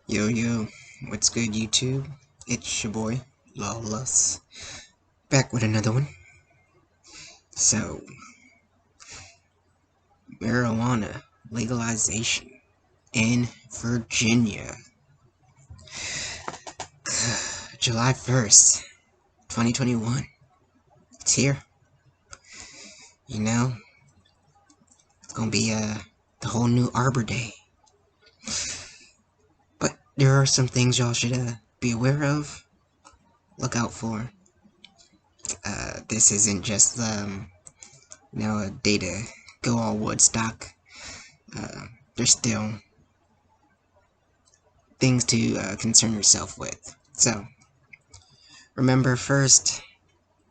Yo yo, what's good YouTube? It's your boy, Lawless, back with another one. So, marijuana legalization in Virginia. July 1st, 2021. It's here. You know, it's gonna be the whole new Arbor Day. But there are some things y'all should be aware of, look out for. This isn't just a day to go all Woodstock. There's still things to concern yourself with. So, remember first,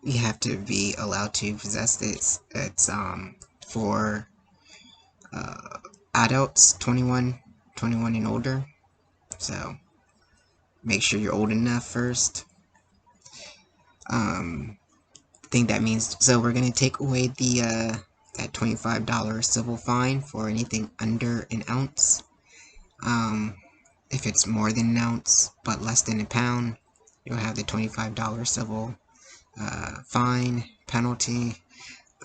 you have to be allowed to possess this. It's for adults 21 and older. So, make sure you're old enough first. I think that means, so we're going to take away the that $25 civil fine for anything under an ounce. If it's more than an ounce but less than a pound, you'll have the $25 civil fine penalty.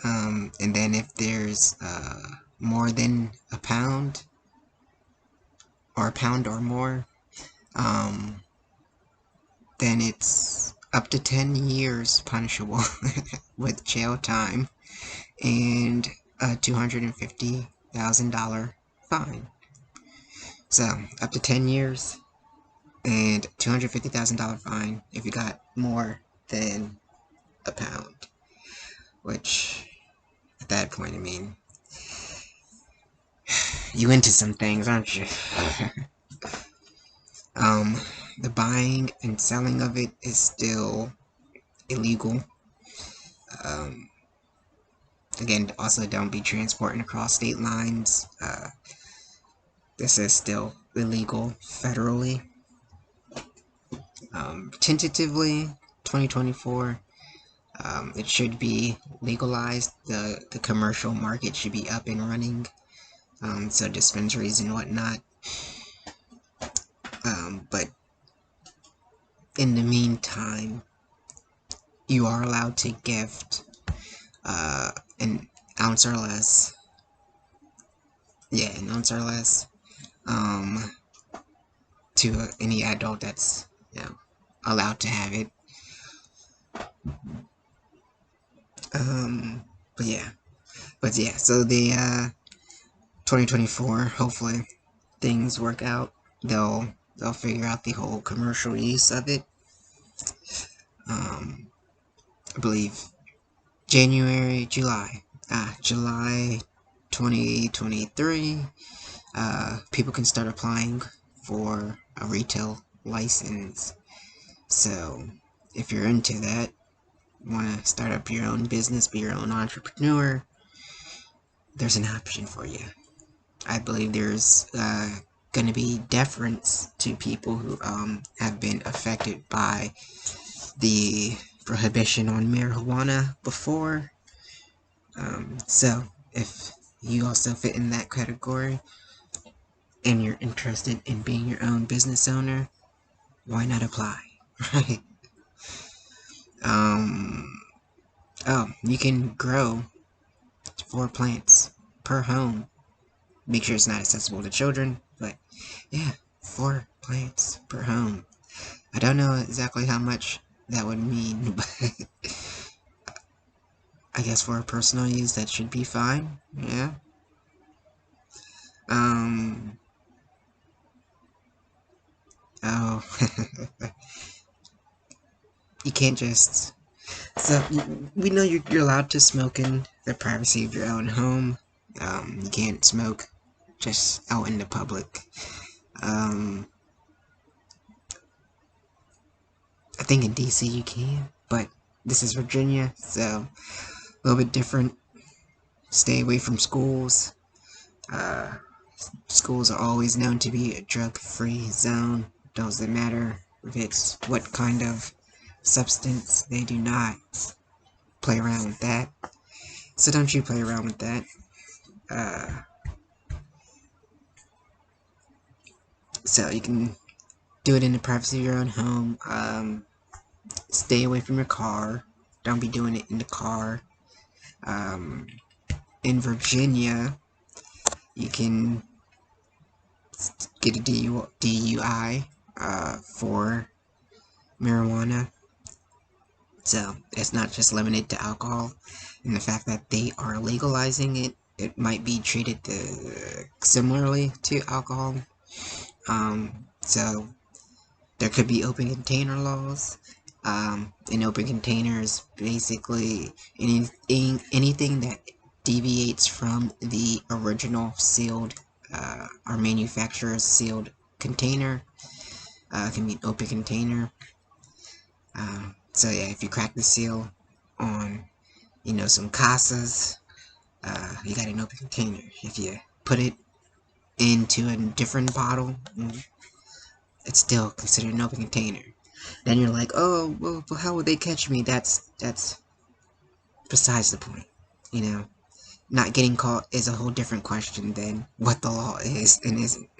And then if there's more than a pound or more, then it's up to 10 years punishable with jail time and a $250,000 fine. So, up to 10 years and $250,000 fine if you got more than a pound. Which, at that point, I mean, you into some things, aren't you? The buying and selling of it is still illegal. Again, also don't be transporting across state lines. This is still illegal federally. Tentatively, 2024, it should be legalized. The commercial market should be up and running. So dispensaries and whatnot. But in the meantime, you are allowed to gift an ounce or less. Yeah, an ounce or less. To any adult that's, allowed to have it. But yeah, so the 2024, hopefully things work out. They'll figure out the whole commercial use of it. I believe July 2023, people can start applying for a retail license. So if you're into that, want to start up your own business, be your own entrepreneur, there's an option for you. I believe there's going to be deference to people who have been affected by the prohibition on marijuana before. So if you also fit in that category and you're interested in being your own business owner, why not apply? Right? You can grow 4 plants per home. Make sure it's not accessible to children, but yeah, 4 plants per home. I don't know exactly how much that would mean, but I guess for personal use that should be fine. Yeah. Oh. You can't just, so we know you're allowed to smoke in the privacy of your own home. You can't smoke just out in the public. I think in DC you can, but this is Virginia, so a little bit different. Stay away from schools. Schools are always known to be a drug-free zone. Doesn't matter if it's what kind of substance, they do not play around with that. So don't you play around with that. So you can do it in the privacy of your own home. Stay away from your car. Don't be doing it in the car. In Virginia, you can get a DUI for marijuana. So it's not just limited to alcohol. And the fact that they are legalizing it, it might be treated similarly to alcohol. So there could be open container laws. An open container is basically anything that deviates from the original sealed or manufacturer's sealed container can be an open container. So yeah, if you crack the seal on, some casas, you got an open container. If you put it into a different bottle, it's still considered an open container. Then you're like, oh, well, how would they catch me? That's besides the point, Not getting caught is a whole different question than what the law is and isn't.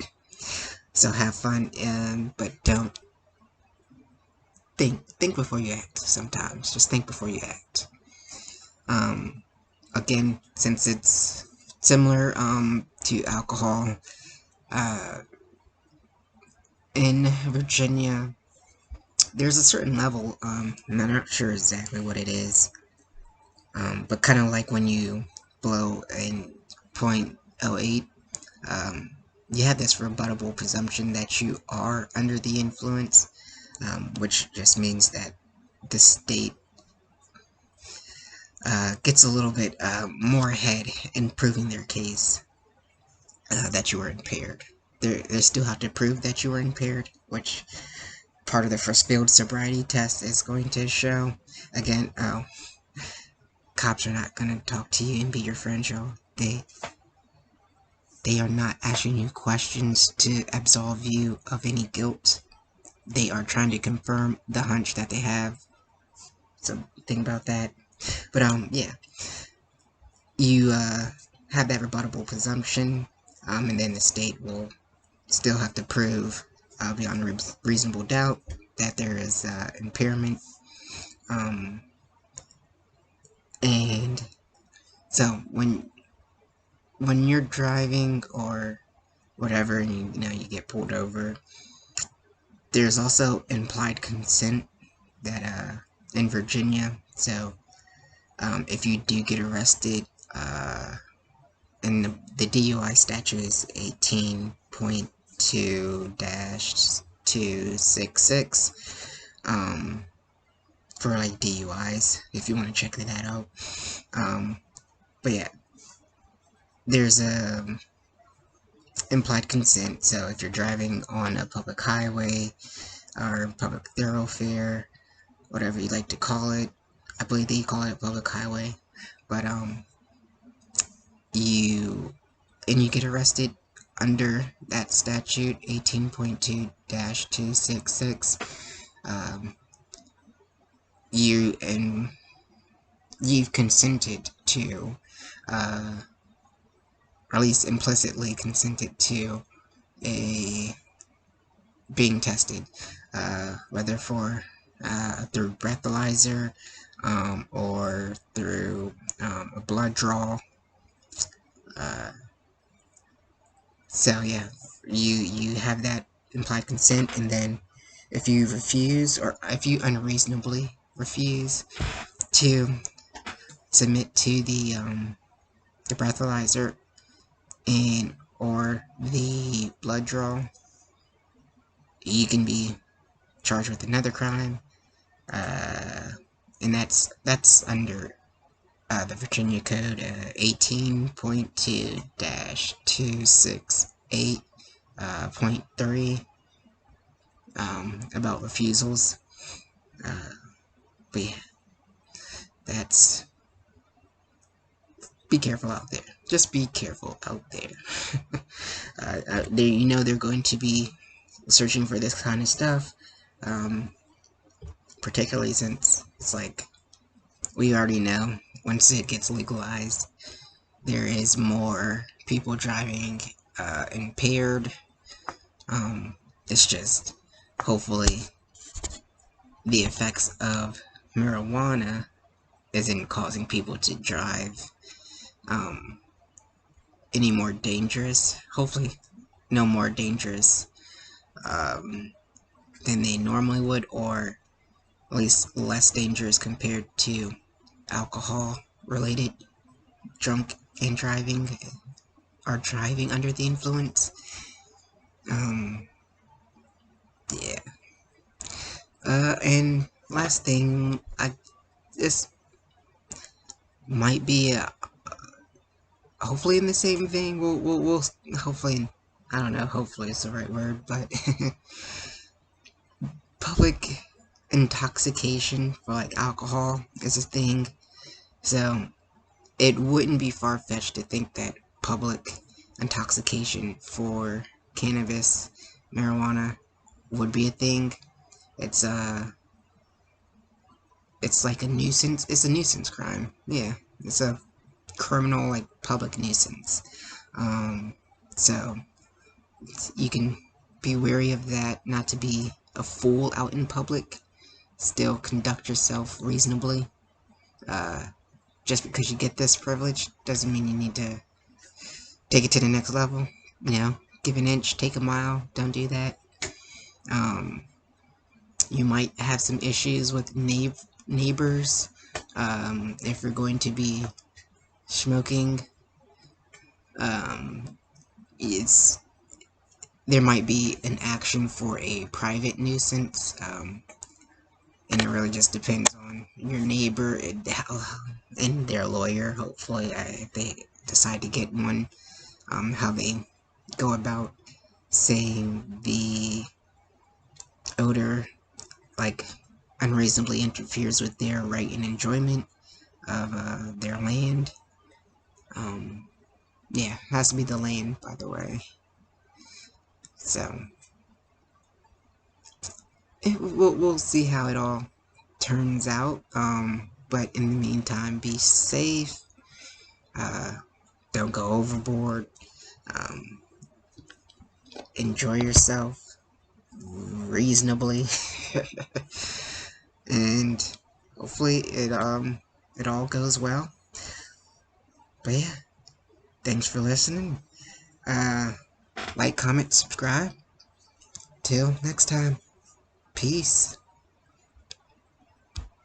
So have fun, but don't think before you act. Sometimes just think before you act. Again, since it's similar to alcohol, in Virginia, there's a certain level. I'm not sure exactly what it is, but kind of like when you blow in .08, you have this rebuttable presumption that you are under the influence, which just means that the state gets a little bit more ahead in proving their case that you were impaired. They still have to prove that you were impaired, which part of the first field sobriety test is going to show. Again, cops are not going to talk to you and be your friend, y'all. They are not asking you questions to absolve you of any guilt. They are trying to confirm the hunch that they have. So think about that. But yeah, you have that rebuttable presumption, and then the state will still have to prove beyond reasonable doubt that there is impairment. And so when you're driving or whatever, and you get pulled over, there's also implied consent that in Virginia. So if you do get arrested, and the DUI statute is 18.2-266 for like DUIs, if you want to check that out. But yeah, there's a implied consent. So if you're driving on a public highway or public thoroughfare, whatever you like to call it, I believe they call it a public highway, but you get arrested under that statute 18.2-266, you've consented to, or at least implicitly consented to, being tested, whether through breathalyzer, or through a blood draw. So yeah, you have that implied consent, and then if you refuse, or if you unreasonably refuse to submit to the breathalyzer and or the blood draw, you can be charged with another crime, and that's under the Virginia Code 18.2-268.3 about refusals. But yeah, that's, be careful out there. Just be careful out there. They're going to be searching for this kind of stuff, particularly since it's like, we already know, once it gets legalized, there is more people driving impaired. It's just hopefully the effects of marijuana isn't causing people to drive um, any more dangerous. Hopefully, no more dangerous um, than they normally would, or at least less dangerous compared to alcohol-related drunk and driving, or driving under the influence. Um, yeah. And last thing, this might be hopefully in the same vein. We'll hopefully, I don't know. Hopefully is the right word, but public intoxication for like alcohol is a thing. So it wouldn't be far-fetched to think that public intoxication for cannabis, marijuana would be a thing. It's it's like a nuisance. It's a nuisance crime. Yeah, it's a criminal, like, public nuisance. Um, so you can be wary of that, not to be a fool out in public. Still conduct yourself reasonably. Just because you get this privilege doesn't mean you need to take it to the next level. You know, give an inch, take a mile. Don't do that. Um, you might have some issues with neighbors if you're going to be smoking. It's there might be an action for a private nuisance, and it really just depends on your neighbor and their lawyer. Hopefully, if they decide to get one, how they go about saying the odor, like, unreasonably interferes with their right and enjoyment of their land. Yeah, has to be the land, by the way. So we'll see how it all turns out. But in the meantime, be safe. Don't go overboard. Um, enjoy yourself reasonably, and hopefully it all goes well. But yeah, thanks for listening. Like, comment, subscribe. Till next time, peace.